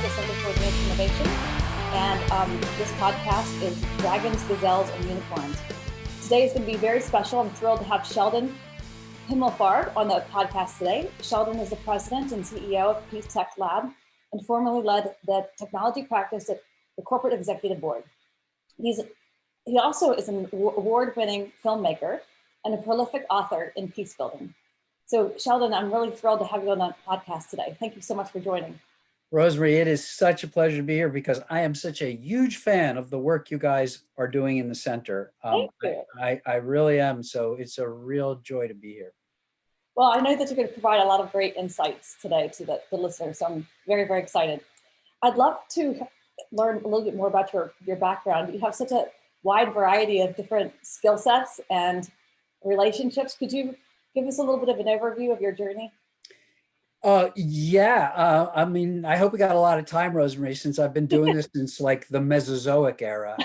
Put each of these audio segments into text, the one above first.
the Center for Advanced Innovation, and this podcast is Dragons, Gazelles, and Unicorns. Today is going to be very special. I'm thrilled to have Sheldon Himelfarb on the podcast today. Sheldon is the president and CEO of PeaceTech Lab and formerly led the technology practice at the Corporate Executive Board. He also is an award-winning filmmaker and a prolific author in peacebuilding. So Sheldon, I'm really thrilled to have you on the podcast today. Thank you so much for joining. Rosemary, it is such a pleasure to be here because I am such a huge fan of the work you guys are doing in the center. Thank you. I really am. So it's a real joy to be here. Well, I know that you're going to provide a lot of great insights today to the listeners. So I'm very, very excited. I'd love to learn a little bit more about your background. You have such a wide variety of different skill sets and relationships. Could you give us a little bit of an overview of your journey? I mean, I hope we got a lot of time, Rosemary, since I've been doing this since like the Mesozoic era.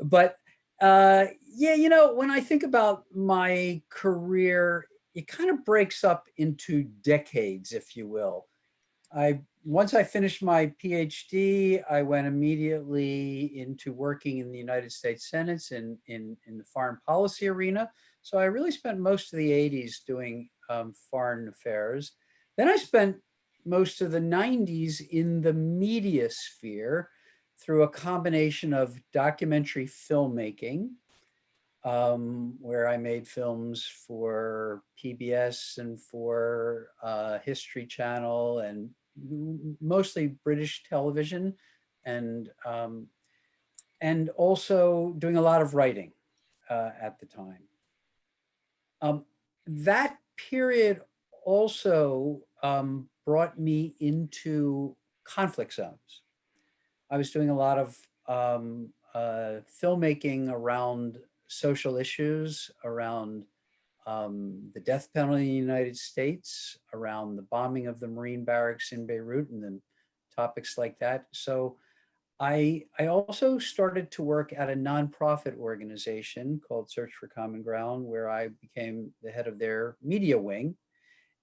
But when I think about my career, it kind of breaks up into decades, if you will. Once I finished my PhD, I went immediately into working in the United States Senate in the foreign policy arena. So I really spent most of the 80s doing foreign affairs. Then I spent most of the 90s in the media sphere through a combination of documentary filmmaking, where I made films for PBS and for History Channel and mostly British television, and also doing a lot of writing at the time. That period also brought me into conflict zones. I was doing a lot of filmmaking around social issues, around the death penalty in the United States, around the bombing of the Marine barracks in Beirut, and then topics like that. So I also started to work at a nonprofit organization called Search for Common Ground, where I became the head of their media wing,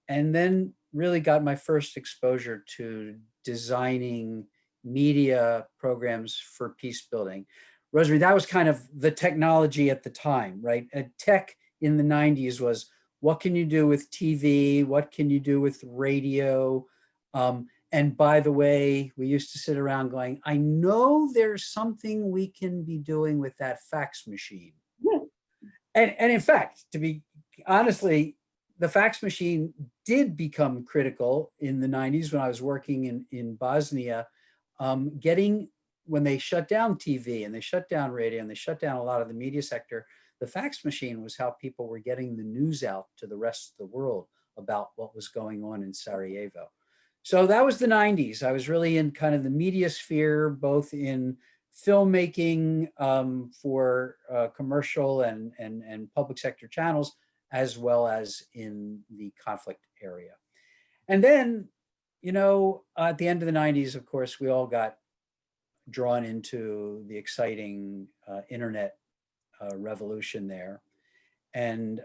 and then really got my first exposure to designing media programs for peace building. Rosemary, that was kind of the technology at the time, right? Tech in the 90s was, what can you do with TV? What can you do with radio? And by the way, we used to sit around going, I know there's something we can be doing with that fax machine. Yeah. And in fact, to be honestly, the fax machine did become critical in the 90s when I was working in Bosnia, when they shut down TV and they shut down radio and they shut down a lot of the media sector, the fax machine was how people were getting the news out to the rest of the world about what was going on in Sarajevo. So that was the 90s. I was really in kind of the media sphere, both in filmmaking for commercial and public sector channels, as well as in the conflict area. And then, at the end of the 90s, of course, we all got drawn into the exciting internet revolution there. And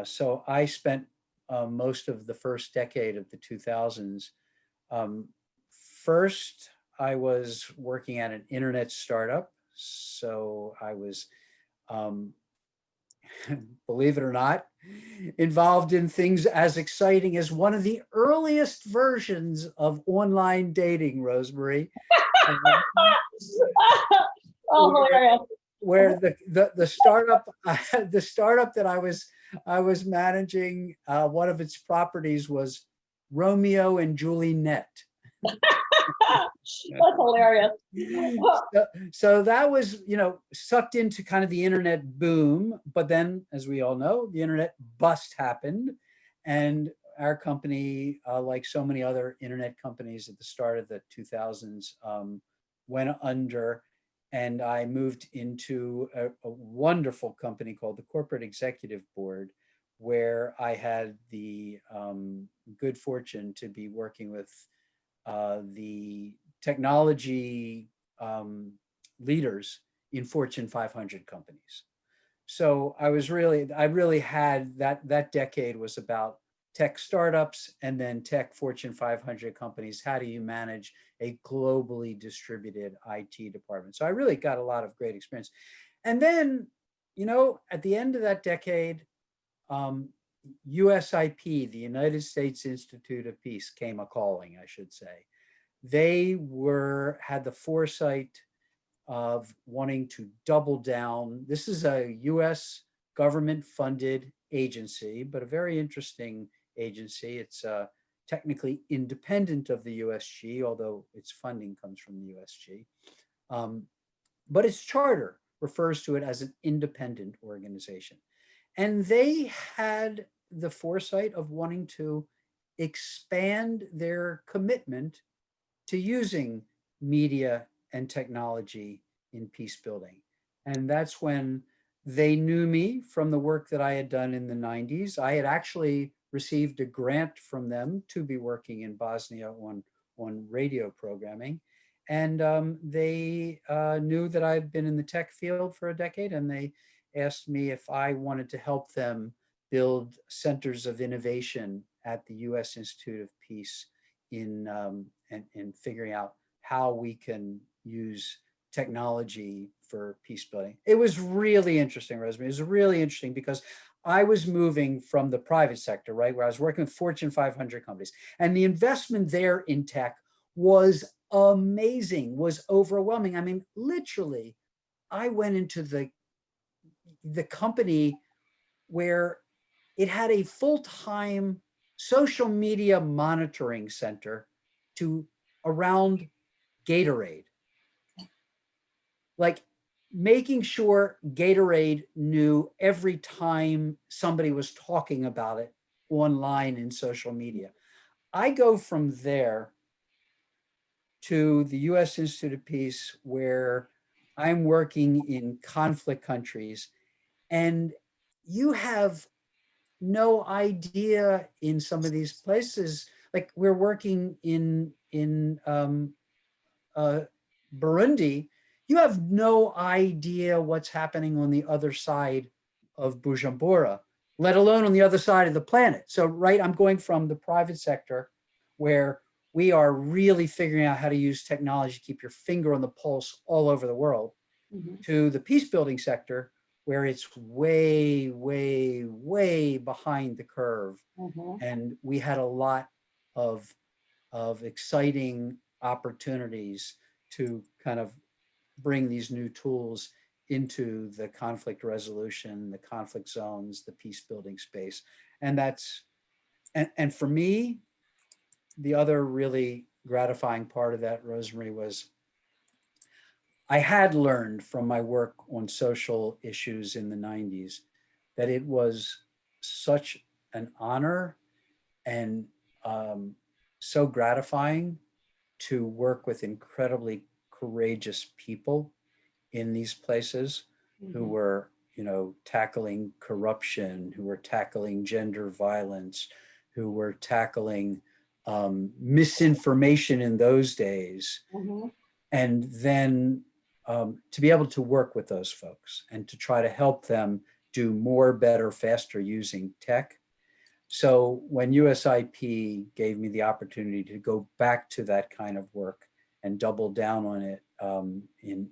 so I spent most of the first decade of the 2000s. First, I was working at an internet startup. So I was, believe it or not, involved in things as exciting as one of the earliest versions of online dating, Rosemary. Where the startup that I was managing, one of its properties was Romeo and Juliet. That's hilarious. So that was, sucked into kind of the internet boom. But then, as we all know, the internet bust happened. And our company, like so many other internet companies at the start of the 2000s, went under. And I moved into a wonderful company called the Corporate Executive Board, where I had the good fortune to be working with the technology leaders in Fortune 500 companies. So I really had that decade was about tech startups, and then tech Fortune 500 companies. How do you manage a globally distributed IT department? So I really got a lot of great experience. And then, at the end of that decade, USIP, the United States Institute of Peace, came a calling, I should say. They had the foresight of wanting to double down. This is a US government funded agency, but a very interesting agency. It's technically independent of the USG, although its funding comes from the USG. But its charter refers to it as an independent organization. And they had the foresight of wanting to expand their commitment to using media and technology in peace building. And that's when they knew me from the work that I had done in the 90s. I had actually received a grant from them to be working in Bosnia on radio programming. And they knew that I'd been in the tech field for a decade, and they asked me if I wanted to help them build centers of innovation at the U.S. Institute of Peace in figuring out how we can use technology for peace building. It was really interesting, Rosemary. It was really interesting because I was moving from the private sector, right, where I was working with Fortune 500 companies, and the investment there in tech was amazing, was overwhelming. I mean, literally, I went into the company where it had a full-time social media monitoring center around Gatorade, like making sure Gatorade knew every time somebody was talking about it online in social media. I go from there to the US Institute of Peace, where I'm working in conflict countries, and you have no idea in some of these places. Like, we're working in Burundi. You have no idea what's happening on the other side of Bujumbura, let alone on the other side of the planet. So, right, I'm going from the private sector, where we are really figuring out how to use technology to keep your finger on the pulse all over the world, to the peace building sector, where it's way, way, way behind the curve. And we had a lot of exciting opportunities to kind of bring these new tools into the conflict resolution, the conflict zones, the peace building space. And and for me, the other really gratifying part of that, Rosemary, was I had learned from my work on social issues in the 90s that it was such an honor and so gratifying to work with incredibly courageous people in these places who were, tackling corruption, who were tackling gender violence, who were tackling misinformation in those days. And then to be able to work with those folks and to try to help them do more, better, faster using tech. So when USIP gave me the opportunity to go back to that kind of work and double down on it in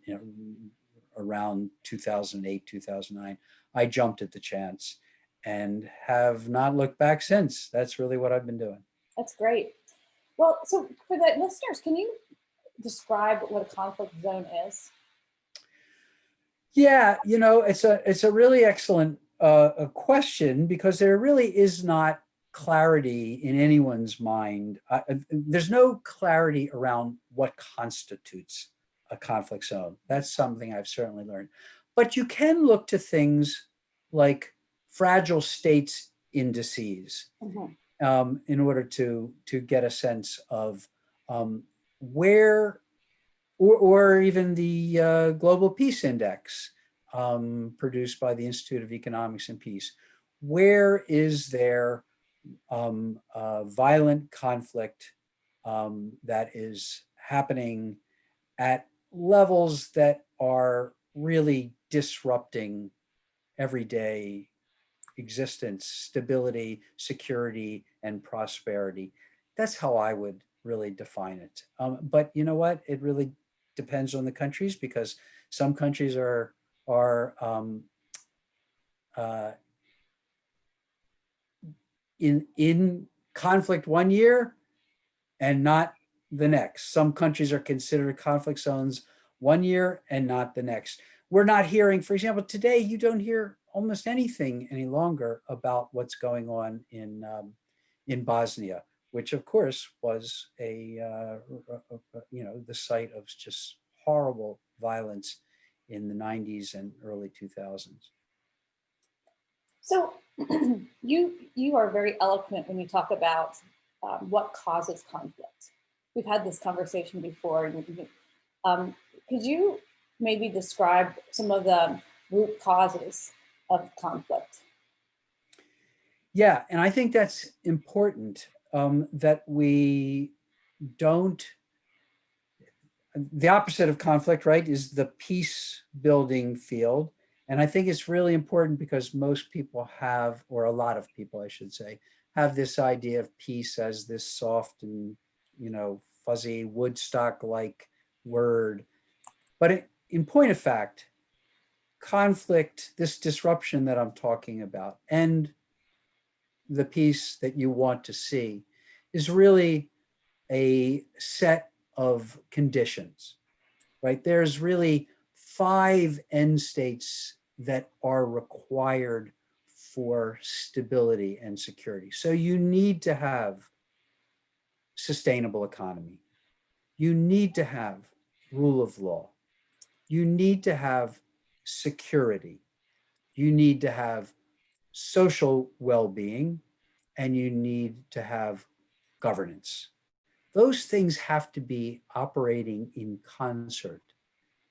around 2008, 2009, I jumped at the chance and have not looked back since. That's really what I've been doing. That's great. Well, so for the listeners, can you describe what a conflict zone is? Yeah, it's a really excellent question, because there really is not clarity in anyone's mind. There's no clarity around what constitutes a conflict zone. That's something I've certainly learned. But you can look to things like fragile states indices in order to get a sense of where, or even the Global Peace Index produced by the Institute of Economics and Peace. Where is there violent conflict that is happening at levels that are really disrupting everyday existence, stability, security, and prosperity. That's how I would really define it. But you know what? It really depends on the countries, because some countries are uh, in conflict one year and not the next. Some countries are considered conflict zones one year and not the next. We're not hearing, for example, today you don't hear almost anything any longer about what's going on in Bosnia, which of course was the site of just horrible violence in the 90s and early 2000s. So you are very eloquent when you talk about what causes conflict. We've had this conversation before. Could you maybe describe some of the root causes of conflict? Yeah, and I think that's important, that we don't, the opposite of conflict, right, is the peace building field. And I think it's really important because most people have, or a lot of people, I should say, have this idea of peace as this soft and, fuzzy Woodstock-like word. But in point of fact, conflict, this disruption that I'm talking about, and the peace that you want to see, is really a set of conditions, right? There's really 5 end states that are required for stability and security. So you need to have sustainable economy. You need to have rule of law. You need to have security. You need to have social well-being, and you need to have governance. Those things have to be operating in concert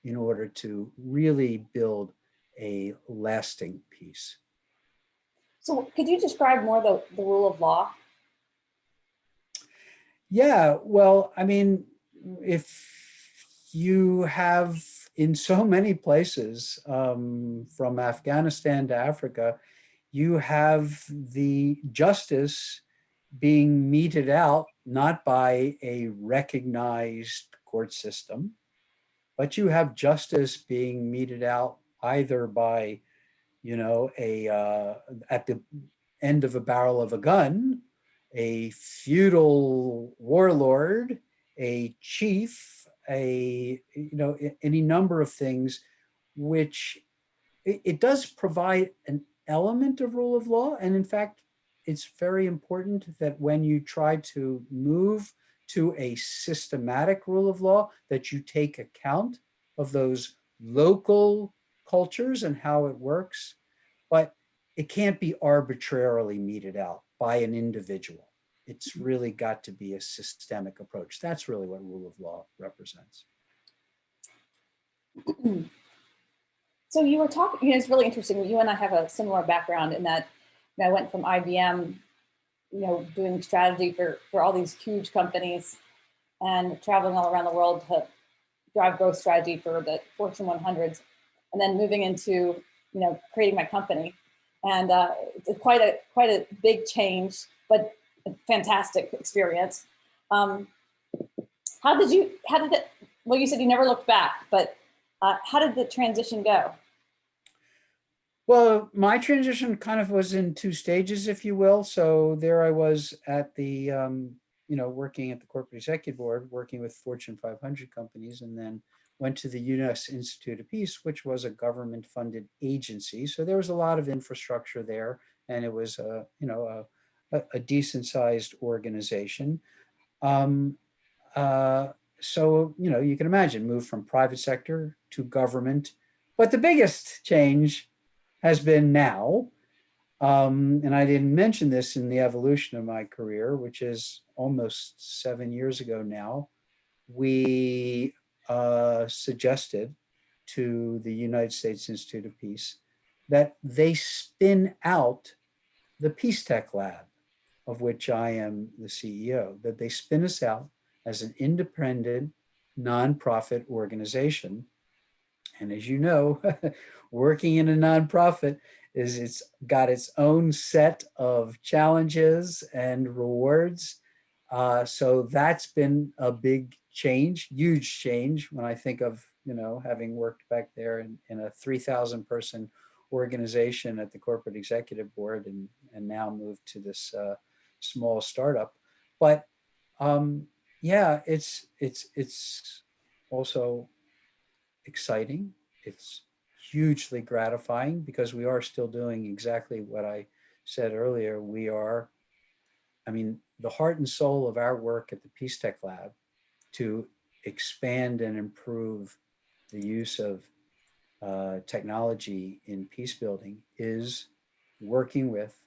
in order to really build a lasting peace. So could you describe more the rule of law? Yeah, well, I mean, if you have in so many places, from Afghanistan to Africa, you have the justice being meted out not by a recognized court system, but you have justice being meted out either by, at the end of a barrel of a gun, a feudal warlord, a chief, any number of things, which it does provide an element of rule of law. And in fact, it's very important that when you try to move to a systematic rule of law, that you take account of those local cultures and how it works, but it can't be arbitrarily meted out by an individual. It's really got to be a systemic approach. That's really what rule of law represents. So you were talking, it's really interesting. You and I have a similar background in that I went from IBM, doing strategy for all these huge companies and traveling all around the world to drive growth strategy for the Fortune 100s, and then moving into, creating my company. And it's quite a big change, but a fantastic experience. How did it, well, you said you never looked back, but how did the transition go? Well, my transition kind of was in 2 stages, if you will. So there I was at the, working at the corporate executive board, working with Fortune 500 companies, and then went to the U.S. Institute of Peace, which was a government-funded agency. So there was a lot of infrastructure there, and it was a decent-sized organization. So you can imagine, move from private sector to government. But the biggest change has been now, and I didn't mention this in the evolution of my career, which is almost 7 years ago now, we suggested to the United States Institute of Peace that they spin out the PeaceTech Lab, of which I am the CEO, that they spin us out as an independent, nonprofit organization. And as you know, working in a nonprofit it's got its own set of challenges and rewards. So that's been a big change, huge change when I think of, having worked back there in a 3,000 person organization at the corporate executive board and now moved to this small startup. But yeah, it's also exciting. It's hugely gratifying because we are still doing exactly what I said earlier. The heart and soul of our work at the PeaceTech Lab to expand and improve the use of technology in peace building is working with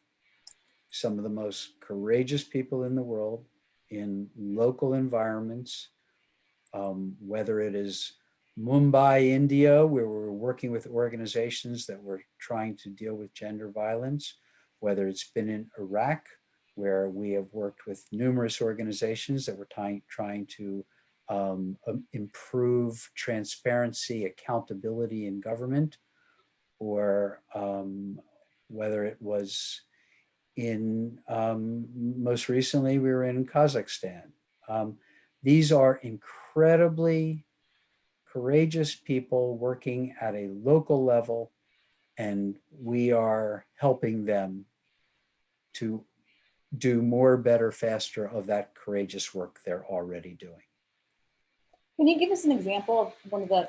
some of the most courageous people in the world in local environments, whether it is Mumbai, India, where we're working with organizations that were trying to deal with gender violence, whether it's been in Iraq, where we have worked with numerous organizations that were trying to improve transparency, accountability in government, or whether it was most recently, we were in Kazakhstan. These are incredibly courageous people working at a local level, and we are helping them to do more, better, faster of that courageous work they're already doing. Can you give us an example of one of the,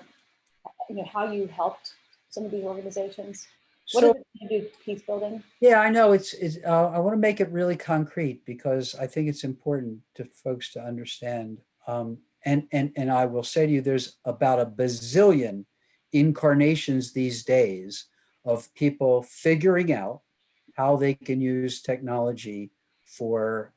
how you helped some of these organizations? What does it do peace building? Yeah, I know I want to make it really concrete because I think it's important to folks to understand. And I will say to you, there's about a bazillion incarnations these days of people figuring out how they can use technology for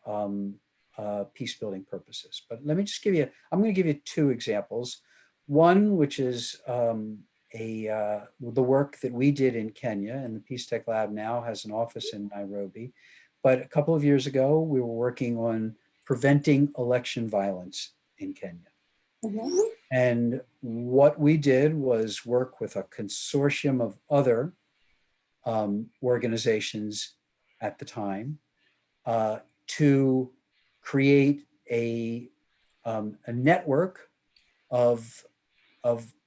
peace building purposes. But let me just I'm going to give you two examples. One, which is the work that we did in Kenya, and the PeaceTech Lab now has an office in Nairobi. But a couple of years ago, we were working on preventing election violence in Kenya. Mm-hmm. And what we did was work with a consortium of other organizations at the time to create a network of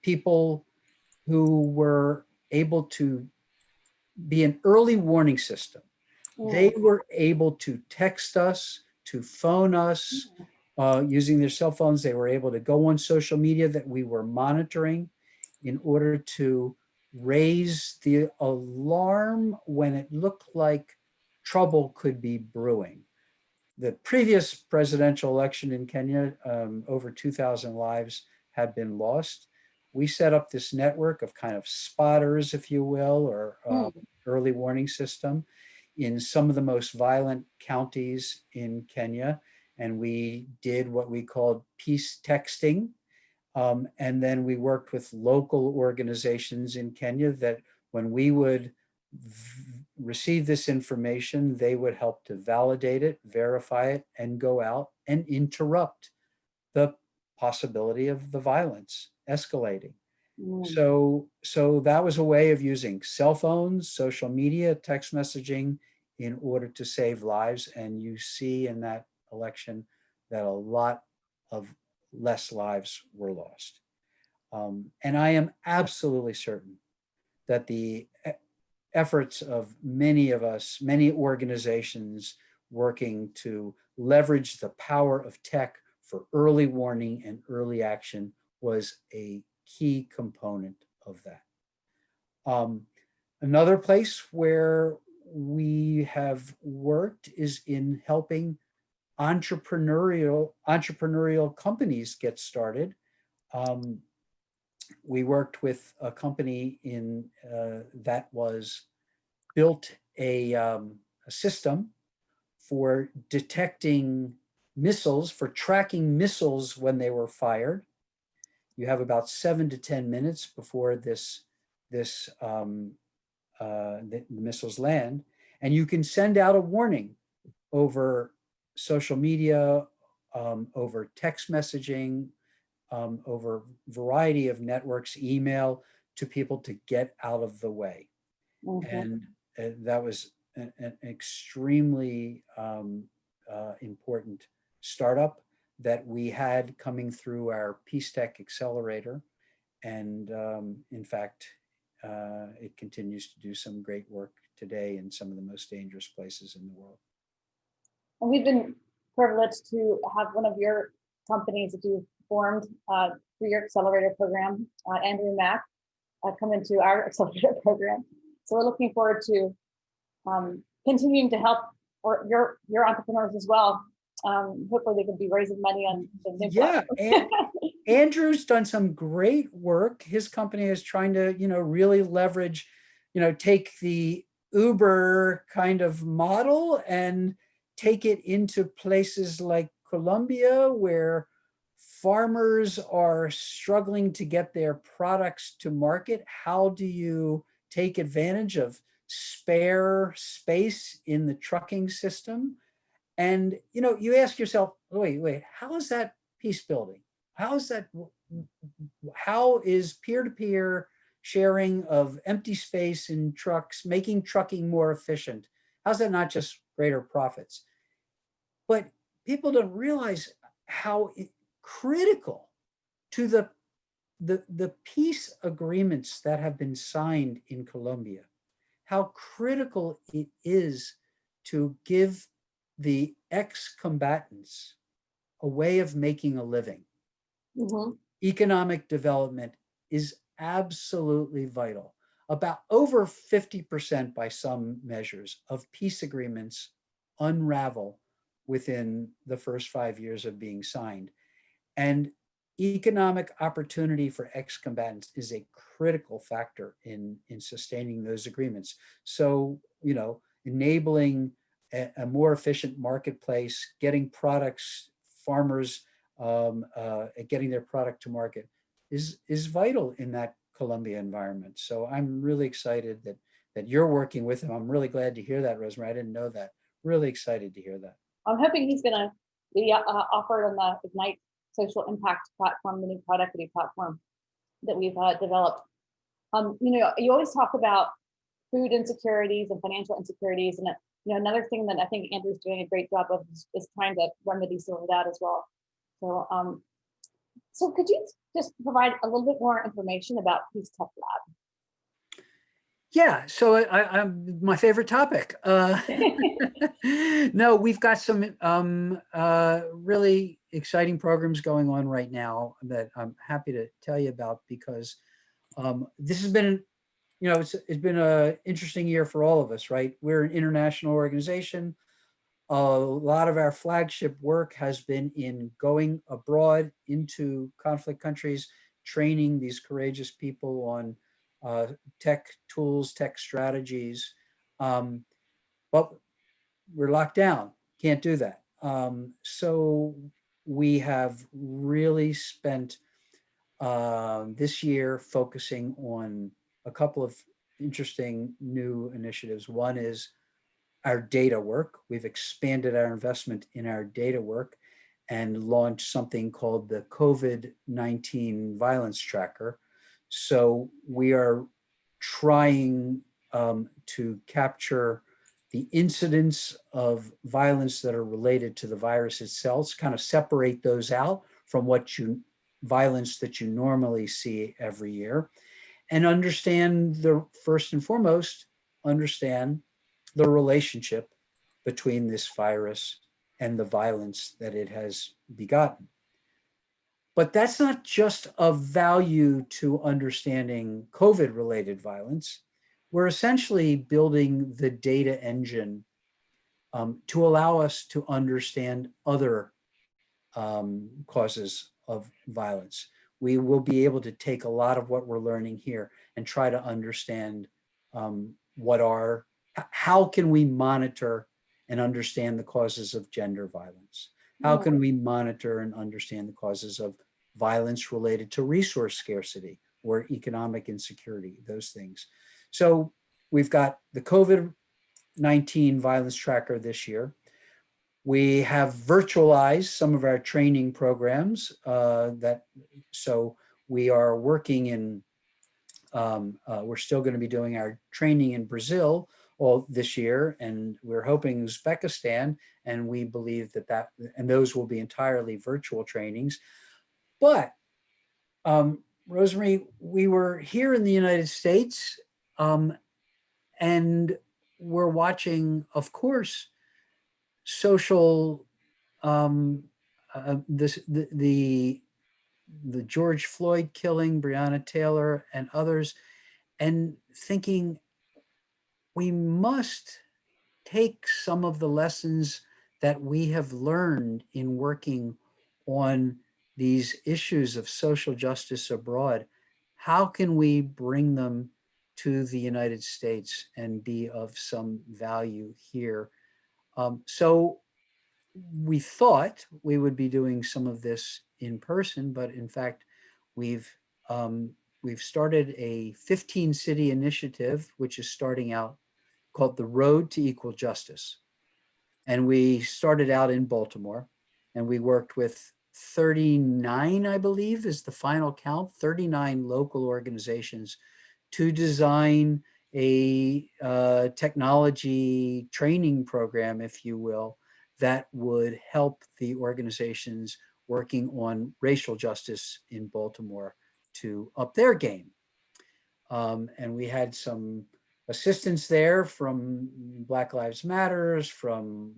people who were able to be an early warning system. They were able to text us, to phone us using their cell phones. They were able to go on social media that we were monitoring in order to raise the alarm when it looked like trouble could be brewing. The previous presidential election in Kenya, over 2,000 lives had been lost. We set up this network of kind of spotters, if you will, or early warning system in some of the most violent counties in Kenya. And we did what we called peace texting. And then we worked with local organizations in Kenya that when we would receive this information, they would help to validate it, verify it, and go out and interrupt the possibility of the violence escalating. So that was a way of using cell phones, social media, text messaging in order to save lives. And you see in that election that a lot of less lives were lost. And I am absolutely certain that the efforts of many of us, many organizations working to leverage the power of tech for early warning and early action was a key component of that. Another place where we have worked is in helping entrepreneurial companies get started. We worked with a company that was built a system for detecting missiles, for tracking missiles when they were fired. You have about 7 to 10 minutes before the missiles land, and you can send out a warning over social media, over text messaging, over a variety of networks, email, to people to get out of the way. Mhm. And that was an extremely important startup that we had coming through our PeaceTech Accelerator. And in fact, it continues to do some great work today in some of the most dangerous places in the world. And we've been privileged to have one of your companies that you formed through your accelerator program, Andrew Mack, come into our accelerator program. So we're looking forward to continuing to help your entrepreneurs as well. Hopefully they can be raising money on the new and Andrew's done some great work. His company is trying to, really leverage, take the Uber kind of model and take it into places like Colombia, where farmers are struggling to get their products to market. How do you take advantage of spare space in the trucking system? And, you ask yourself, wait, how is that peace building? How is peer-to-peer sharing of empty space in trucks making trucking more efficient? How's that not just greater profits? But people don't realize how critical to the peace agreements that have been signed in Colombia, how critical it is to give the ex-combatants a way of making a living. Mm-hmm. Economic development is absolutely vital. About over 50% by some measures of peace agreements unravel within the first 5 years of being signed. And economic opportunity for ex-combatants is a critical factor in sustaining those agreements. So, enabling a more efficient marketplace, getting products, farmers getting their product to market is vital in that Colombia environment. So I'm really excited that you're working with him. I'm really glad to hear that, Rosemary. I didn't know that. Really excited to hear that. I'm hoping he's going to be offered on the Ignite Social Impact platform, the new product equity platform that we've developed. You always talk about food insecurities and financial insecurities, and another thing that I think Andrew's doing a great job of is trying to remedy some of that as well. So could you just provide a little bit more information about PeaceTech Lab? Yeah, so I'm my favorite topic. No, we've got some really exciting programs going on right now that I'm happy to tell you about, because this has been, it's been an interesting year for all of us, right? We're an international organization. A lot of our flagship work has been in going abroad into conflict countries, training these courageous people on tech tools, tech strategies. But we're locked down, can't do that. So we have really spent this year focusing on a couple of interesting new initiatives. One is our data work. We've expanded our investment in our data work and launched something called the COVID-19 Violence Tracker. So we are trying to capture the incidents of violence that are related to the virus itself, kind of separate those out from violence that you normally see every year, and understand first and foremost, understand the relationship between this virus and the violence that it has begotten. But that's not just of value to understanding COVID-related violence. We're essentially building the data engine to allow us to understand other causes of violence. We will be able to take a lot of what we're learning here and try to understand how can we monitor and understand the causes of gender violence? How can we monitor and understand the causes of violence related to resource scarcity or economic insecurity, those things. So we've got the COVID-19 Violence Tracker this year. We have virtualized some of our training programs so we are working in We're still going to be doing our training in Brazil all this year, and we're hoping Uzbekistan, and we believe and those will be entirely virtual trainings. But Rosemary, we were here in the United States, and we're watching, of course, social the George Floyd killing, Breonna Taylor, and others, and thinking we must take some of the lessons that we have learned in working on these issues of social justice abroad. How can we bring them to the United States and be of some value here? So we thought we would be doing some of this in person, but in fact, we've um, we've started a 15 city initiative, which is starting out, called the Road to Equal Justice. And we started out in Baltimore, and we worked with 39, I believe is the final count, 39 local organizations to design a technology training program, if you will, that would help the organizations working on racial justice in Baltimore to up their game. And we had some assistance there from Black Lives Matters, from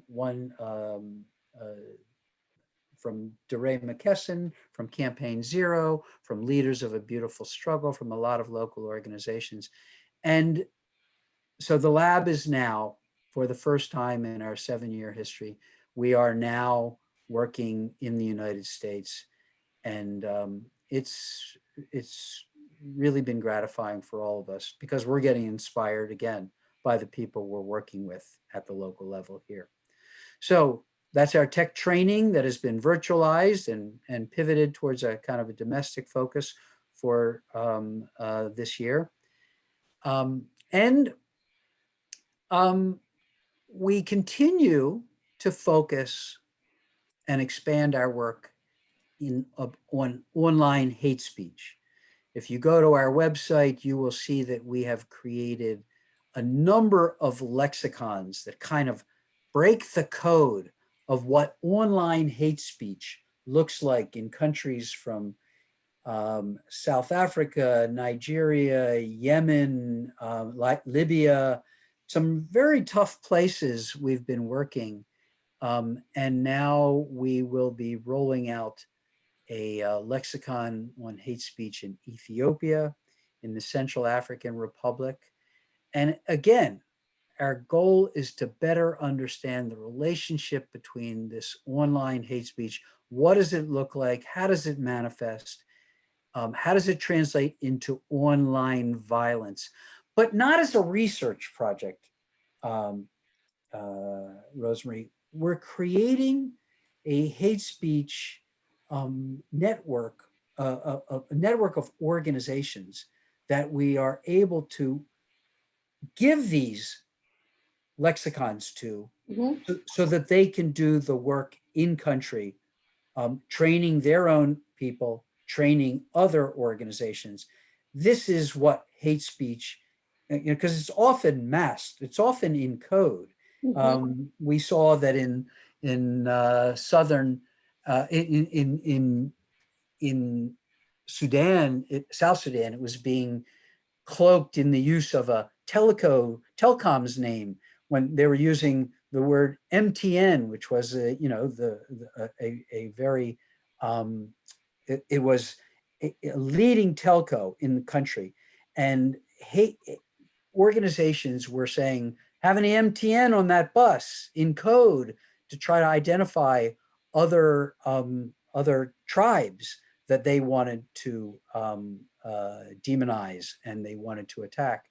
from DeRay McKesson, from Campaign Zero, from Leaders of a Beautiful Struggle, from a lot of local organizations. And so the lab is now, for the first time in our 7-year history, we are now working in the United States. And it's really been gratifying for all of us because we're getting inspired again by the people we're working with at the local level here. So that's our tech training that has been virtualized and pivoted towards a kind of a domestic focus for this year. And we continue to focus and expand our work on online hate speech. If you go to our website, you will see that we have created a number of lexicons that kind of break the code of what online hate speech looks like in countries from South Africa, Nigeria, Yemen, Libya, some very tough places we've been working. And now we will be rolling out a lexicon on hate speech in Ethiopia, in the Central African Republic. And again, our goal is to better understand the relationship between this online hate speech. What does it look like? How does it manifest? How does it translate into online violence? But not as a research project, um, Rosemary. We're creating a hate speech network, a network of organizations that we are able to give these lexicons to, so that they can do the work in country, training their own people, training other organizations. This is what hate speech, because it's often masked, it's often in code. We saw that in southern in Sudan, South Sudan, it was being cloaked in the use of a telecom's name when they were using the word MTN, which was a very it was a leading telco in the country, and organizations were saying, have any MTN on that bus in code to try to identify other tribes that they wanted to demonize and they wanted to attack.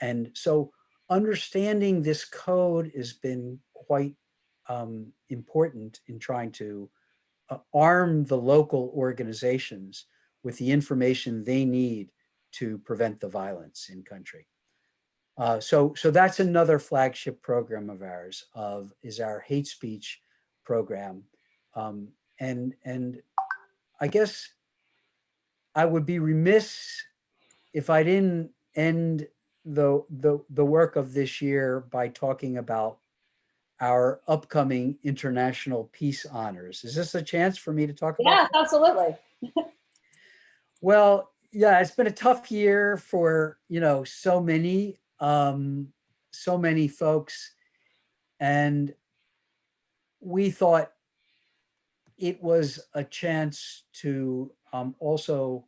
And so understanding this code has been quite important in trying to arm the local organizations with the information they need to prevent the violence in country. So that's another flagship program of ours, is our hate speech program. And I guess I would be remiss if I didn't end the work of this year by talking about our upcoming International Peace Honors. Is this a chance for me to talk about Yes, that? absolutely. Well, yeah, it's been a tough year for, so many folks. And we thought it was a chance to also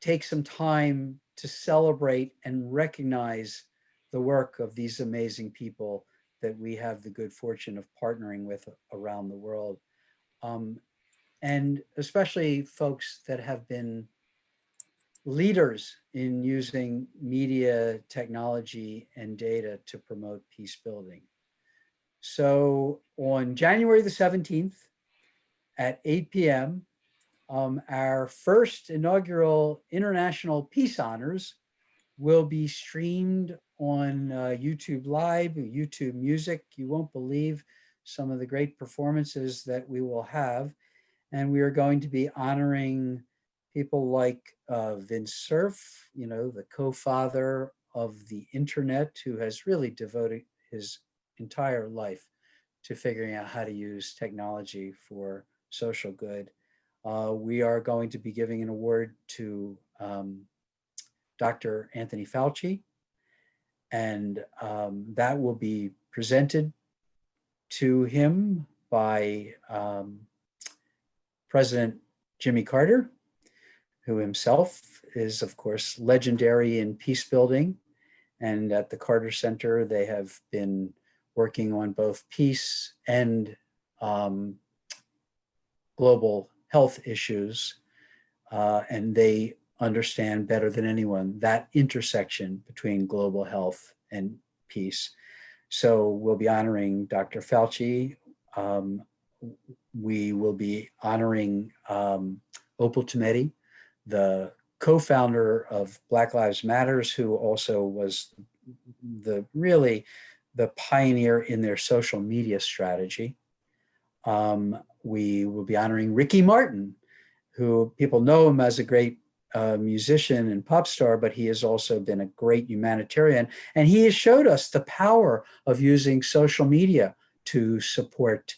take some time to celebrate and recognize the work of these amazing people that we have the good fortune of partnering with around the world. Um, and especially folks that have been leaders in using media, technology, and data to promote peace building. So on January the 17th at 8 p.m., our first inaugural International Peace Honors will be streamed on YouTube Live, YouTube Music. You won't believe some of the great performances that we will have. And we are going to be honoring people like Vint Cerf, the co-father of the internet, who has really devoted his entire life to figuring out how to use technology for social good. We are going to be giving an award to Dr. Anthony Fauci, and that will be presented to him by President Jimmy Carter, who himself is, of course, legendary in peace building. And at the Carter Center, they have been working on both peace and global health issues. And they understand better than anyone that intersection between global health and peace. So we'll be honoring Dr. Fauci. We will be honoring Opal Tometi, the co-founder of Black Lives Matters, who also was really the pioneer in their social media strategy. We will be honoring Ricky Martin, who people know him as a great musician and pop star, but he has also been a great humanitarian. And he has showed us the power of using social media to support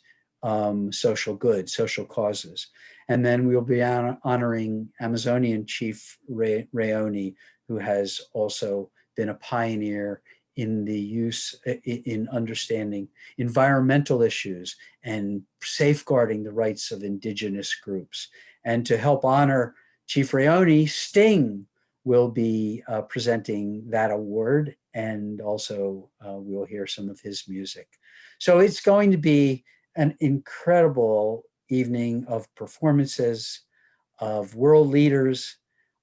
social good, social causes. And then we'll be honoring Amazonian Chief Raoni, who has also been a pioneer in the use, in understanding environmental issues and safeguarding the rights of indigenous groups. And to help honor Chief Raoni, Sting will be presenting that award, and also we'll hear some of his music. So it's going to be an incredible evening of performances of world leaders.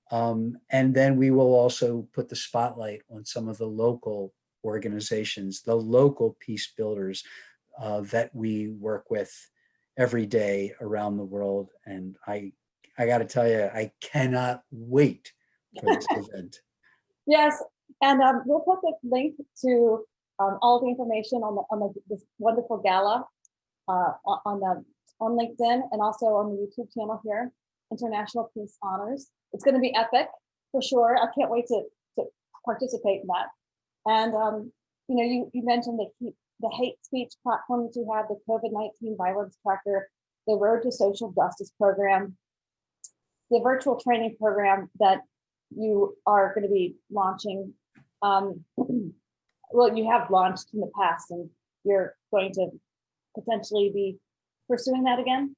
And then we will also put the spotlight on some of the local organizations, the local peace builders that we work with every day around the world. And I got to tell you, I cannot wait for this event. Yes, and we'll put the link to all the information on this wonderful gala on LinkedIn and also on the YouTube channel here, International Peace Honors. It's going to be epic for sure. I can't wait to participate in that. And you mentioned the hate speech platform that you have, the COVID-19 violence tracker, the Road to Social Justice program, the virtual training program that you are going to be launching. Well, you have launched in the past, and you're going to potentially be pursuing that again?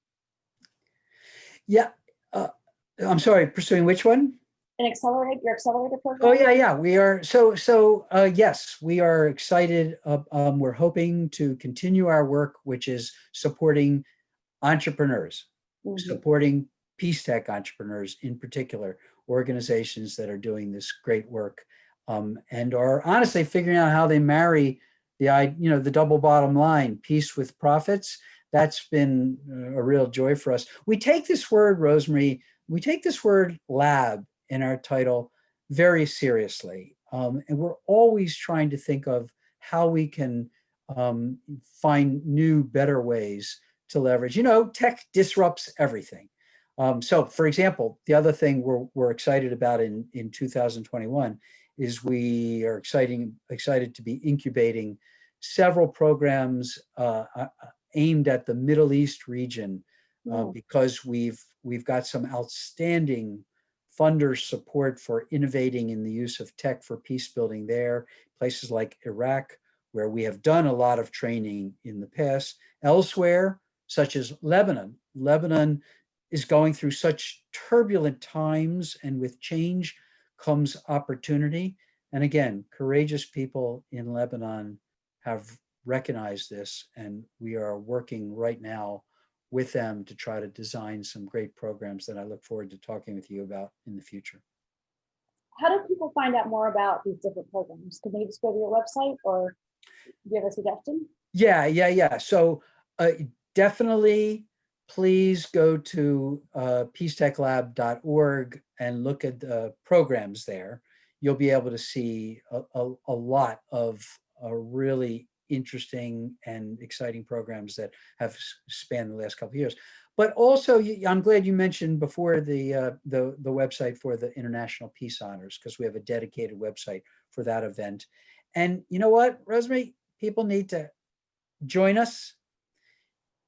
Yeah. I'm sorry, pursuing which one? Your accelerator program? Oh, yeah. We are. Yes, we are excited. We're hoping to continue our work, which is supporting entrepreneurs, supporting PeaceTech entrepreneurs in particular, organizations that are doing this great work and are honestly figuring out how they marry the double bottom line, peace with profits. That's been a real joy for us. We take this word, Rosemary, we take this word lab in our title very seriously. And we're always trying to think of how we can find new, better ways to leverage. Tech disrupts everything. So for example, the other thing we're excited about in 2021 is we are excited to be incubating several programs aimed at the Middle East region, because we've got some outstanding funder support for innovating in the use of tech for peace building there. Places like Iraq, where we have done a lot of training in the past. Elsewhere, such as Lebanon. Lebanon is going through such turbulent times, and with change comes opportunity. And again, courageous people in Lebanon have recognized this, and we are working right now with them to try to design some great programs that I look forward to talking with you about in the future. How do people find out more about these different programs? Can they just go to your website, or do you have a suggestion? Yeah. So definitely please go to peacetechlab.org and look at the programs there. You'll be able to see a lot of really interesting and exciting programs that have spanned the last couple of years. But also, I'm glad you mentioned before the website for the International Peace Honors, because we have a dedicated website for that event. And you know what, Rosemary, people need to join us.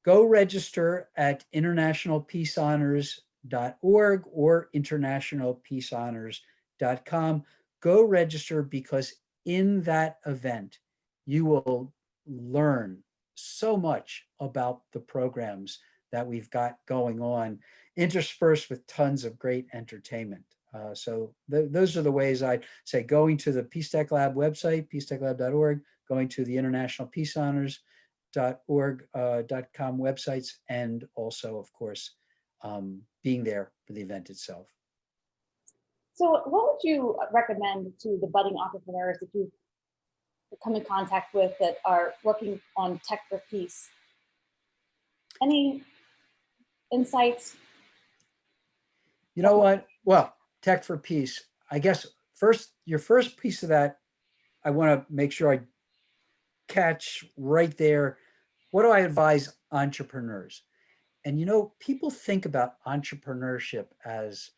Go register at internationalpeacehonors.org or internationalpeacehonors.com. Go register, because in that event, you will learn so much about the programs that we've got going on, interspersed with tons of great entertainment. So those are the ways I'd say: going to the PeaceTech Lab website, peacetechlab.org, going to the International Peace Honors.org.com websites, and also, of course, being there for the event itself. So what would you recommend to the budding entrepreneurs that you come in contact with that are working on tech for peace? Any insights? You know what? Well, tech for peace, I guess your first piece of that, I want to make sure I catch right there. What do I advise entrepreneurs? And people think about entrepreneurship as,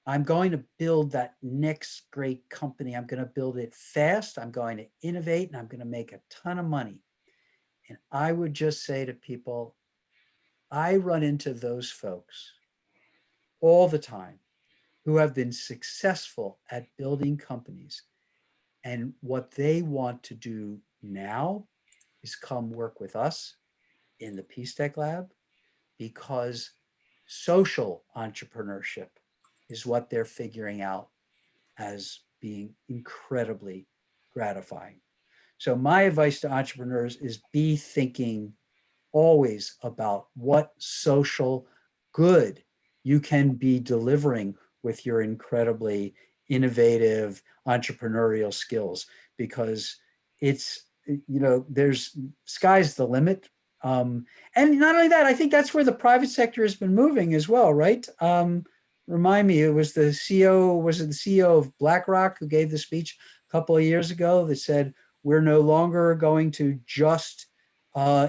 I'm going to build that next great company. I'm going to build it fast. I'm going to innovate, and I'm going to make a ton of money. And I would just say to people, I run into those folks all the time who have been successful at building companies. And what they want to do now is come work with us in the PeaceTech Lab, because social entrepreneurship is what they're figuring out as being incredibly gratifying. So my advice to entrepreneurs is, be thinking always about what social good you can be delivering with your incredibly innovative entrepreneurial skills, because it's, there's sky's the limit. And not only that, I think that's where the private sector has been moving as well, right? Remind me, it was the CEO of BlackRock who gave the speech a couple of years ago that said, we're no longer going to just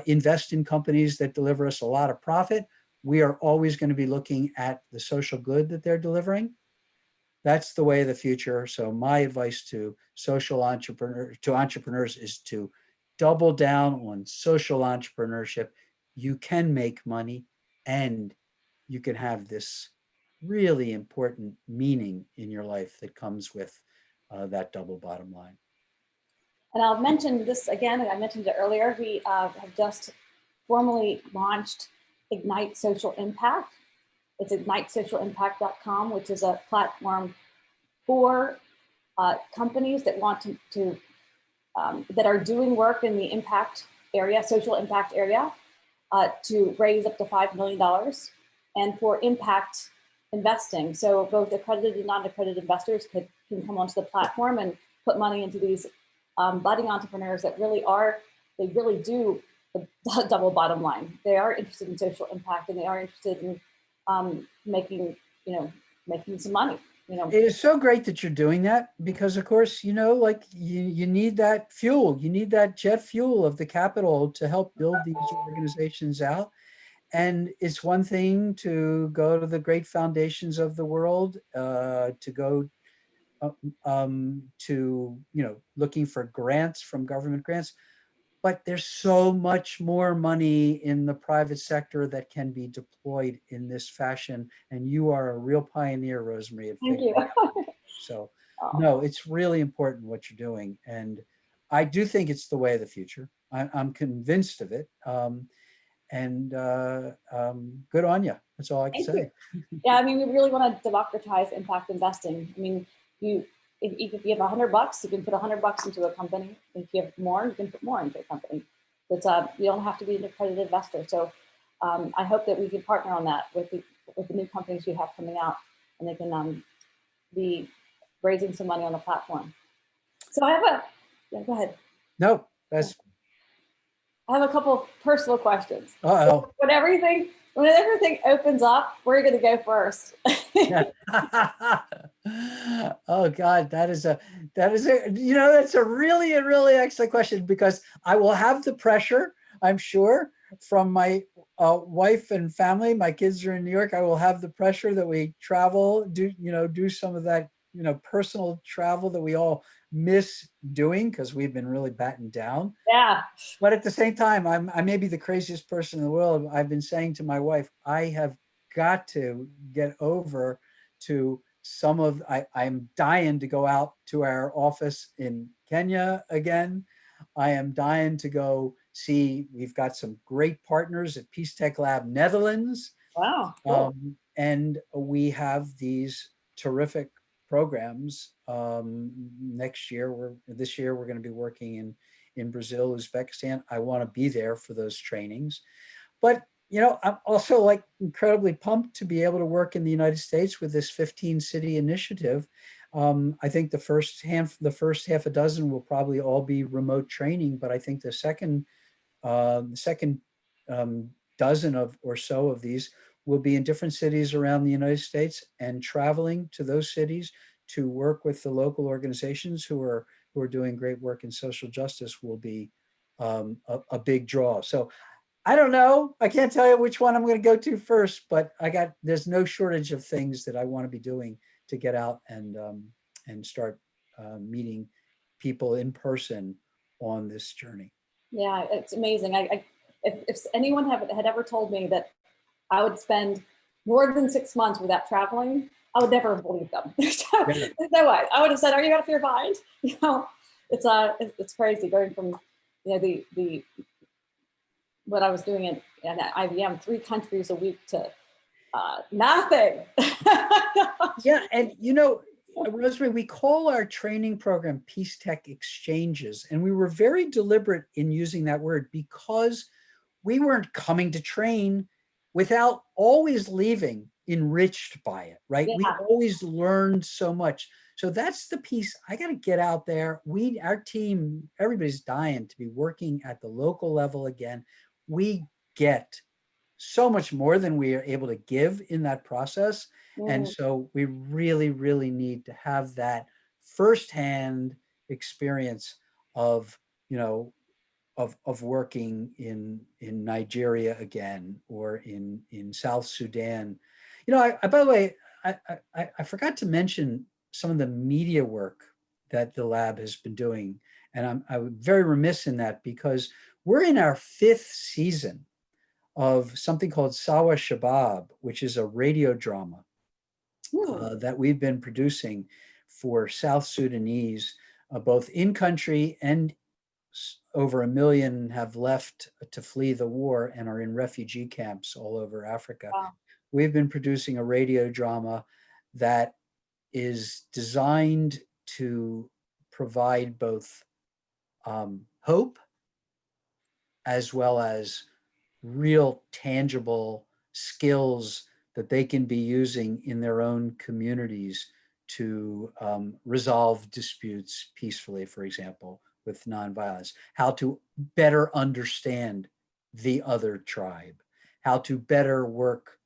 invest in companies that deliver us a lot of profit. We are always going to be looking at the social good that they're delivering. That's the way of the future. So my advice to entrepreneurs is to double down on social entrepreneurship. You can make money, and you can have this really important meaning in your life that comes with that double bottom line. And I'll mention this again, and I mentioned it earlier, we have just formally launched Ignite Social Impact. It's ignitesocialimpact.com, which is a platform for companies that want to that are doing work in the impact area, social impact area, to raise up to $5 million, and for impact investing. So both accredited and non-accredited investors can come onto the platform and put money into these budding entrepreneurs that really do the double bottom line. They are interested in social impact, and they are interested in making some money. It is so great that you're doing that, because of course, you need that fuel, you need that jet fuel of the capital to help build these organizations out. And it's one thing to go to the great foundations of the world, to go uh, to, looking for grants from government grants. But there's so much more money in the private sector that can be deployed in this fashion. And you are a real pioneer, Rosemary, at Thank you. figuring out. So, Oh, no, it's really important what you're doing. And I do think it's the way of the future. I'm convinced of it. And good on you. That's all I can thank you. say. Yeah, I mean, we really want to democratize impact investing. I mean, if you have $100, you can put $100 into a company. If you have more, you can put more into a company. But you don't have to be an accredited investor. So I hope that we can partner on that with the new companies you have coming out, and they can be raising some money on the platform. So yeah, go ahead. No, that's, I have a couple of personal questions. uh-oh. When everything opens up, where are you going to go first? Oh God, that's a, that's a really excellent question, because I will have the pressure, I'm sure, from my wife and family. My kids are in New York. I will have the pressure that we travel, do some of that, personal travel that we all miss doing because we've been really battened down. Yeah. But at the same time, I may be the craziest person in the world. I've been saying to my wife, I have got to get over to I'm dying to go out to our office in Kenya again. I am dying to go see, we've got some great partners at PeaceTech Lab Netherlands. Wow. Cool. And we have these terrific programs. This year, we're going to be working in Brazil, Uzbekistan. I want to be there for those trainings. But, I'm also like incredibly pumped to be able to work in the United States with this 15-city initiative. I think the first half a dozen will probably all be remote training, but I think the second dozen or so of these will be in different cities around the United States, and traveling to those cities to work with the local organizations who are doing great work in social justice will be a big draw. So I don't know. I can't tell you which one I'm going to go to first, but there's no shortage of things that I want to be doing to get out and start meeting people in person on this journey. Yeah, it's amazing. If anyone had ever told me that I would spend more than 6 months without traveling, I would never believe them. There's no way. I would have said, "Are you out of your mind?" It's crazy going from the what I was doing at IBM, 3 countries a week to nothing. Yeah, and Rosemary, we call our training program PeaceTech Exchanges, and we were very deliberate in using that word because we weren't coming to train without always leaving enriched by it, right? Yeah. We always learned so much. So that's the piece. I got to get out there. Our team, everybody's dying to be working at the local level again. We get so much more than we are able to give in that process. And so we really, really need to have that firsthand experience of, of working in Nigeria again, or in South Sudan. By the way, I forgot to mention some of the media work that the lab has been doing. And I'm very remiss in that, because we're in our 5th season of something called Sawa Shabab, which is a radio drama that we've been producing for South Sudanese, both in country, and over 1 million have left to flee the war and are in refugee camps all over Africa. Wow. We've been producing a radio drama that is designed to provide both hope as well as real tangible skills that they can be using in their own communities to resolve disputes peacefully, for example, with nonviolence, how to better understand the other tribe, how to better work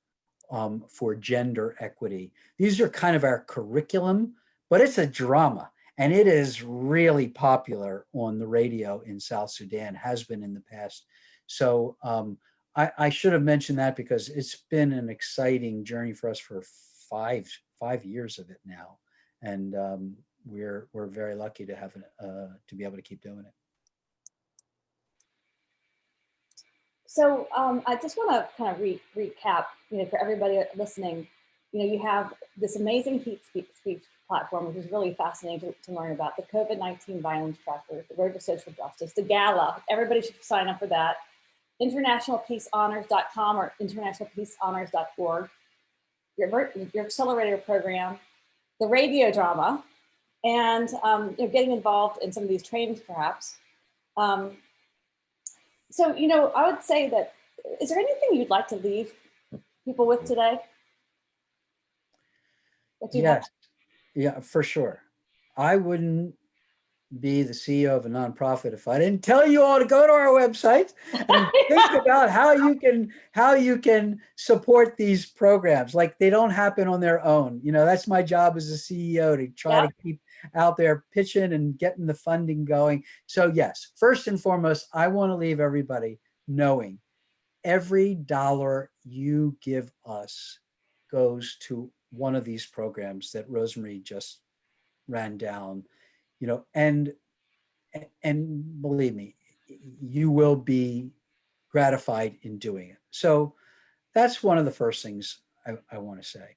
for gender equity. These are kind of our curriculum, but it's a drama, and it is really popular on the radio in South Sudan, has been in the past. So I should have mentioned that because it's been an exciting journey for us for five years of it now, and we're very lucky to have to be able to keep doing it. So I just want to kind of recap, for everybody listening, you have this amazing hate speech platform, which is really fascinating to learn about, the COVID-19 violence tracker, the road to social justice, the gala. Everybody should sign up for that. internationalpeacehonors.com or internationalpeacehonors.org, your accelerator program, the radio drama, and getting involved in some of these trainings perhaps. So, I would say that, is there anything you'd like to leave people with today? Yes, yeah, for sure. I wouldn't be the CEO of a nonprofit if I didn't tell you all to go to our website and think about how you can support these programs. Like, they don't happen on their own. That's my job as a CEO, to try to keep out there pitching and getting the funding going. So yes, first and foremost, I want to leave everybody knowing every dollar you give us goes to one of these programs that Rosemary just ran down, and believe me, you will be gratified in doing it. So that's one of the first things I want to say.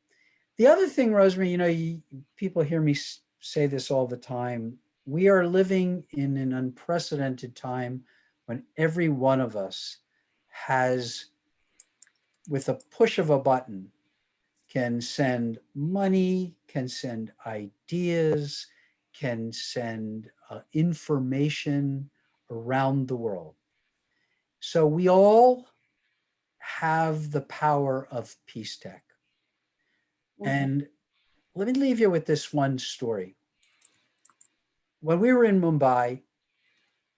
The other thing, Rosemary, people hear me say this all the time. We are living in an unprecedented time when every one of us has, with a push of a button, can send money, can send ideas, can send information around the world. So we all have the power of PeaceTech. Mm-hmm. And let me leave you with this one story. When we were in Mumbai,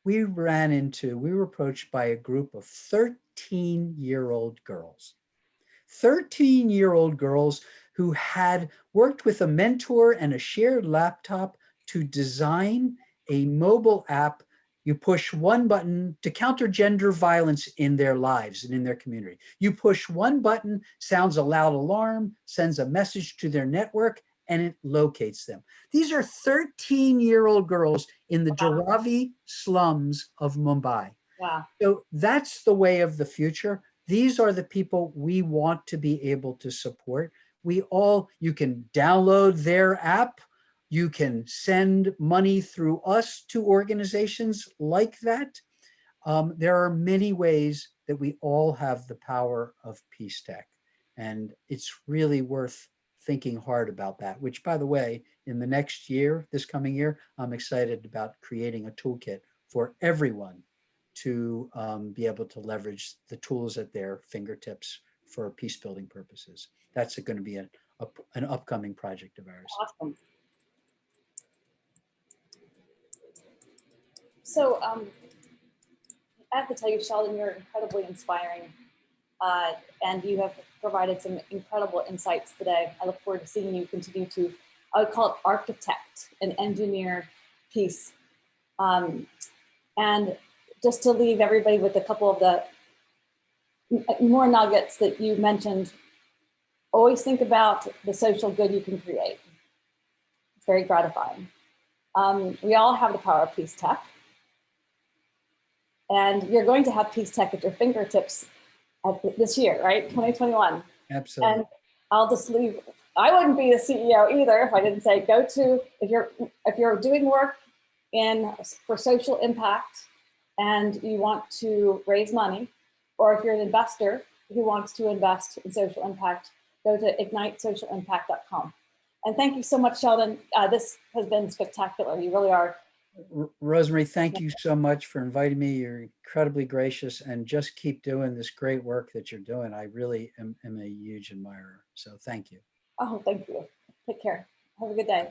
we were approached by a group of 13-year-old girls. 13-year-old girls who had worked with a mentor and a shared laptop to design a mobile app. You push one button to counter gender violence in their lives and in their community. You push one button, sounds a loud alarm, sends a message to their network, and it locates them. These are 13-year-old girls in the Dharavi slums of Mumbai. Wow. So that's the way of the future. These are the people we want to be able to support. You can download their app. You can send money through us to organizations like that. There are many ways that we all have the power of PeaceTech. And it's really worth thinking hard about that, which, by the way, in the next year, this coming year, I'm excited about creating a toolkit for everyone to be able to leverage the tools at their fingertips for peace building purposes. That's going to be an upcoming project of ours. Awesome. So I have to tell you, Sheldon, you're incredibly inspiring, and you have provided some incredible insights today. I look forward to seeing you continue to, I would call it, architect and engineer peace. And just to leave everybody with a couple of the more nuggets that you mentioned, always think about the social good you can create. It's very gratifying. We all have the power of PeaceTech. And you're going to have PeaceTech at your fingertips this year, right? 2021. Absolutely. And I'll just leave, I wouldn't be the CEO either if I didn't say, if you're doing work for social impact and you want to raise money, or if you're an investor who wants to invest in social impact, go to ignitesocialimpact.com. And thank you so much, Sheldon. This has been spectacular. You really are. Rosemary, thank you so much for inviting me. You're incredibly gracious, and just keep doing this great work that you're doing. I really am a huge admirer. So thank you. Oh, thank you. Take care. Have a good day.